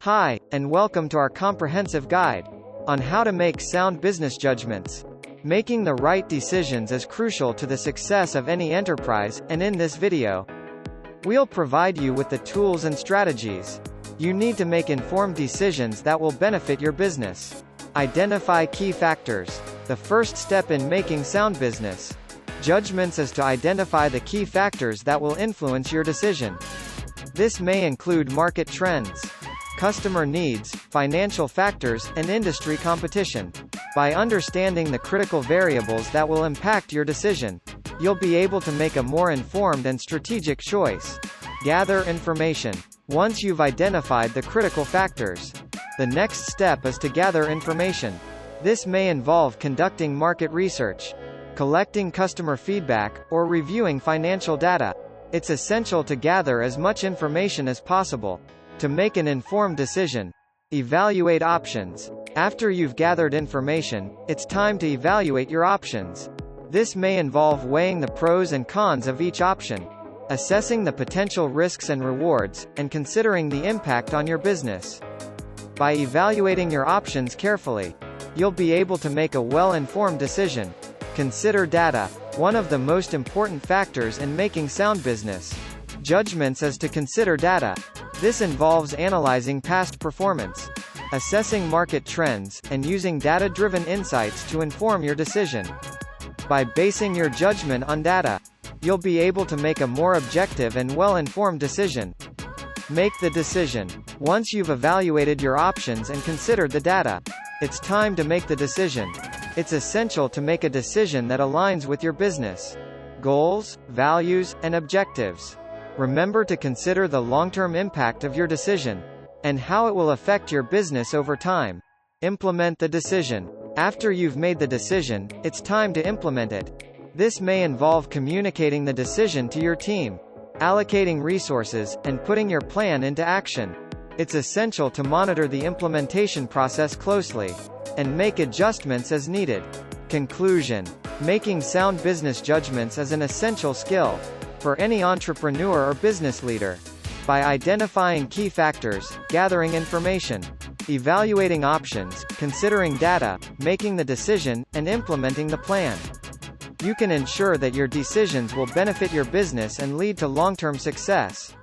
Hi, and welcome to our comprehensive guide on how to make sound business judgments. Making the right decisions is crucial to the success of any enterprise, and in this video, we'll provide you with the tools and strategies you need to make informed decisions that will benefit your business. Identify key factors. The first step in making sound business judgments is to identify the key factors that will influence your decision. This may include market trends, customer needs, financial factors, and industry competition. By understanding the critical variables that will impact your decision, you'll be able to make a more informed and strategic choice. Gather information. Once you've identified the critical factors, the next step is to gather information. This may involve conducting market research, collecting customer feedback, or reviewing financial data. It's essential to gather as much information as possible to make an informed decision. Evaluate options. After you've gathered information, it's time to evaluate your options. This may involve weighing the pros and cons of each option, assessing the potential risks and rewards, and considering the impact on your business. By evaluating your options carefully, you'll be able to make a well-informed decision. Consider data. One of the most important factors in making sound business judgments is to consider data. This involves analyzing past performance, assessing market trends, and using data-driven insights to inform your decision. By basing your judgment on data, you'll be able to make a more objective and well-informed decision. Make the decision. Once you've evaluated your options and considered the data, it's time to make the decision. It's essential to make a decision that aligns with your business goals, values, and objectives. Remember to consider the long-term impact of your decision and how it will affect your business over time. Implement the decision. After you've made the decision, it's time to implement it. This may involve communicating the decision to your team, allocating resources, and putting your plan into action. It's essential to monitor the implementation process closely and make adjustments as needed. Conclusion. Making sound business judgments is an essential skill for any entrepreneur or business leader. By identifying key factors, gathering information, evaluating options, considering data, making the decision, and implementing the plan, you can ensure that your decisions will benefit your business and lead to long-term success.